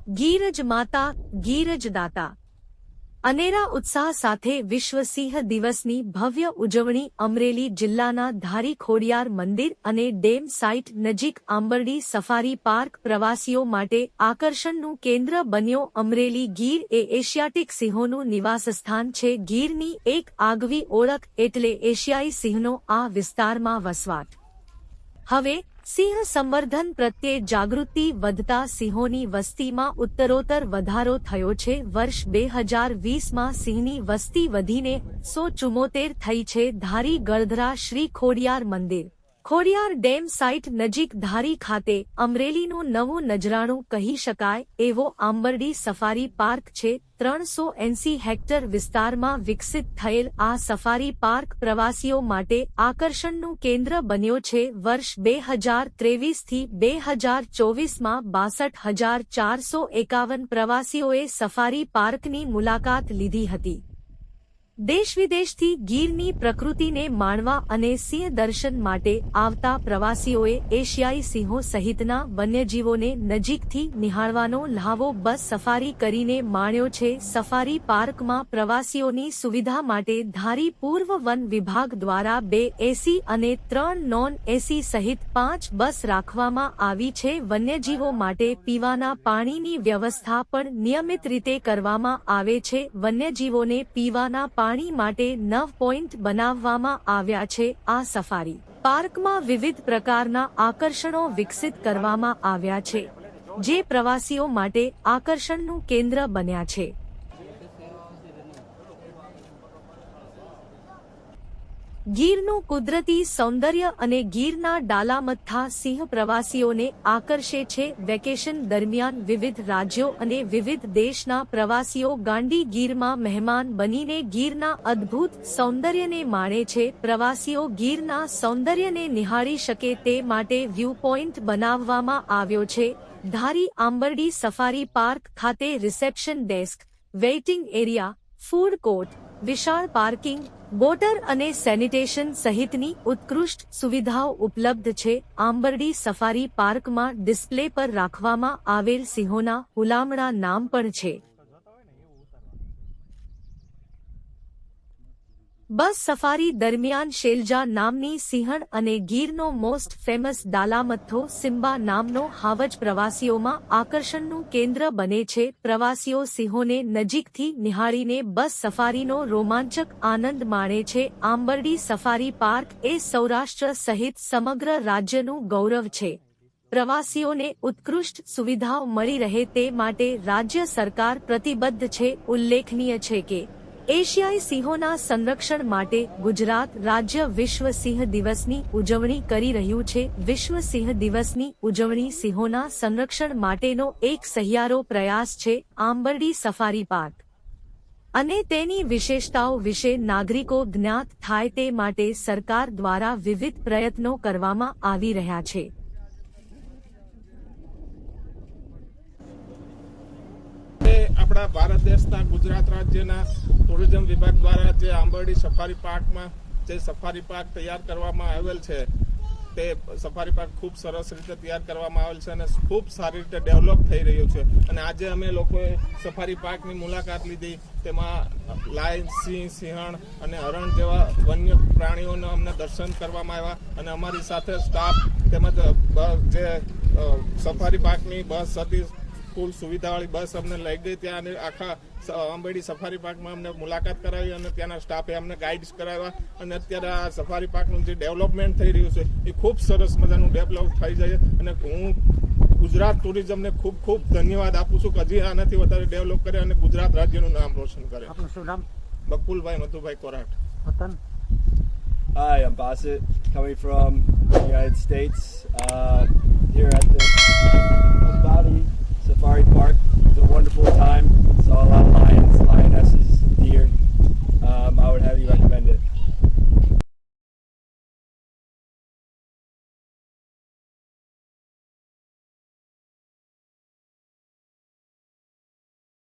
ગીરજ માતા, ગીરજ દાતા. અનેરા ઉત્સાહ સાથે વિશ્વ સિંહ દિવસની ભવ્ય ઉજવણી અમરેલી જિલ્લાના ધારી ખોડિયાર મંદિર અને ડેમ સાઇટ નજીક આંબરડી સફારી પાર્ક પ્રવાસીઓ માટે આકર્ષણનું કેન્દ્ર બન્યો. અમરેલી ગીર એ એશિયાટિક સિંહોનું નિવાસસ્થાન છે. ગીરની એક આગવી ઓળખ એટલે એશિયાઈ સિંહનો આ વિસ્તારમાં વસવાટ. હવે સિંહ સંવર્ધન પ્રત્યે જાગૃતિ વધતા સિંહોની વસ્તીમાં ઉત્તરોત્તર વધારો થયો છે. વર્ષ 2020માં સિંહની વસ્તી વધીને 174 થઈ છે. ધારી ગળધરા શ્રી ખોડિયાર મંદિર, ખોડિયાર ડેમ સાઇટ નજીક ધારી ખાતે અમરેલીનું નવું નજરાણું કહી શકાય એવો આંબરડી સફારી પાર્ક છે. 380 હેક્ટર વિસ્તારમાં વિકસિત થયેલ આ સફારી પાર્ક પ્રવાસીઓ માટે આકર્ષણનું કેન્દ્ર બન્યો છે. વર્ષ 2023થી 2024માં 62,451 પ્રવાસીઓએ સફારી પાર્કની મુલાકાત લીધી હતી. દેશ વિદેશથી ગીરની પ્રકૃતિને માણવા અને સિંહ દર્શન માટે આવતા પ્રવાસીઓએ એશિયાઈ સિંહો સહિતના વન્યજીવોને નજીકથી નિહાળવાનો લ્હાવો બસ સફારી કરીને માણ્યો છે. સફારી પાર્કમાં પ્રવાસીઓની સુવિધા માટે ધારી પૂર્વ વન વિભાગ દ્વારા 2 એસી અને 3 નોન એસી સહિત 5 બસ રાખવામાં આવી છે. વન્યજીવો માટે પીવાના પાણીની વ્યવસ્થા પણ નિયમિત રીતે કરવામાં આવે છે. વન્યજીવોને પીવાના પાણી માટે 9 પોઈન્ટ બનાવવામાં આવ્યા છે. આ સફારી પાર્કમાં વિવિધ પ્રકારના આકર્ષણો વિકસિત કરવામાં આવ્યા છે, જે પ્રવાસીઓ માટે આકર્ષણનું કેન્દ્ર બન્યા છે. ગીરનું કુદરતી સૌંદર્ય અને ગીરના ડાલામથ્થા સિંહ પ્રવાસીઓને આકર્ષે છે. વેકેશન દરમિયાન વિવિધ રાજ્યો અને વિવિધ દેશના પ્રવાસીઓ ગાંડી ગીરમાં મહેમાન બનીને ગીરના અદ્ભુત સૌંદર્યને માણે છે. પ્રવાસીઓ ગીરના સૌંદર્યને નિહાળી શકે તે માટે વ્યૂ પોઈન્ટ બનાવવામાં આવ્યો છે. ધારી આંબરડી સફારી પાર્ક ખાતે reception desk, waiting area, food court, વિશાળ પાર્કિંગ, ગોટર અને સેનિટેશન સહિતની ઉત્કૃષ્ટ સુવિધાઓ ઉપલબ્ધ છે. આંબરડી સફારી પાર્કમાં ડિસ્પ્લે પર રાખવામાં આવેલ સિંહોના હુલામણા નામ પણ છે. બસ સફારી દરમિયાન શેલજા નામની સિંહણ અને ગીરનો મોસ્ટ ફેમસ ડાલામથ્થો સિમ્બા નામનો હાવજ પ્રવાસીઓમાં આકર્ષણનું કેન્દ્ર બને છે. પ્રવાસીઓ સિંહોને નજીકથી નિહાળીને બસ સફારીનો રોમાંચક આનંદ માણે છે. આંબરડી સફારી પાર્ક એ સૌરાષ્ટ્ર સહિત સમગ્ર રાજ્યનું ગૌરવ છે. પ્રવાસીઓને ઉત્કૃષ્ટ સુવિધાઓ મળી રહે તે માટે રાજ્ય સરકાર પ્રતિબદ્ધ છે. ઉલ્લેખનીય છે કે એશિયાઈ સિંહોના સંરક્ષણ માટે ગુજરાત રાજ્ય વિશ્વ સિંહ દિવસની ઉજવણી કરી રહ્યું છે. વિશ્વ સિંહ દિવસની ઉજવણી સિંહોના સંરક્ષણ માટેનો એક સહિયારો પ્રયાસ છે. આંબરડી સફારી પાર્ક અને તેની વિશેષતાઓ વિશે નાગરિકો જ્ઞાત થાય તે માટે સરકાર દ્વારા વિવિધ પ્રયત્નો કરવામાં આવી રહ્યા છે. આપણા ભારત દેશના ગુજરાત રાજ્યના ટુરિઝમ વિભાગ દ્વારા જે આંબરડી સફારી પાર્કમાં જે સફારી પાર્ક તૈયાર કરવામાં આવેલ છે, તે સફારી પાર્ક ખૂબ સરસ રીતે તૈયાર કરવામાં આવેલ છે અને ખૂબ સારી રીતે ડેવલપ થઈ રહ્યું છે. અને આજે અમે લોકોએ સફારી પાર્કની મુલાકાત લીધી. તેમાં લાયન, સિંહ, સિંહણ અને હરણ જેવા વન્ય પ્રાણીઓના અમને દર્શન કરવામાં આવ્યા અને અમારી સાથે સ્ટાફ તેમજ જે સફારી પાર્કની બસ હતી, ફૂલ સુવિધાવાળી બસ અમને લઈ ગઈ ત્યાં અને આખા આંબરડી સફારી પાર્કમાં અમને મુલાકાત કરાવી અને ત્યાંના સ્ટાફે અમને ગાઈડ કરાવ્યા. અને અત્યારે આ સફારી પાર્કનું જે ડેવલપમેન્ટ થઈ રહ્યું છે એ ખૂબ સરસ મજાનું ડેવલપ થઈ જાય અને હું ગુજરાત ટુરિઝમને ખૂબ ખૂબ ધન્યવાદ આપું છું કે હજી આનાથી વધારે ડેવલપ કરે અને ગુજરાત રાજ્યનું નામ રોશન કરે. આપનું શું નામ? બકુલભાઈ મધુભાઈ કોરાટ. વતન? Hi, I'm Basit, coming from the United States. Here at the Umbadi Safari Park. It was a wonderful time. Saw a lot of lions.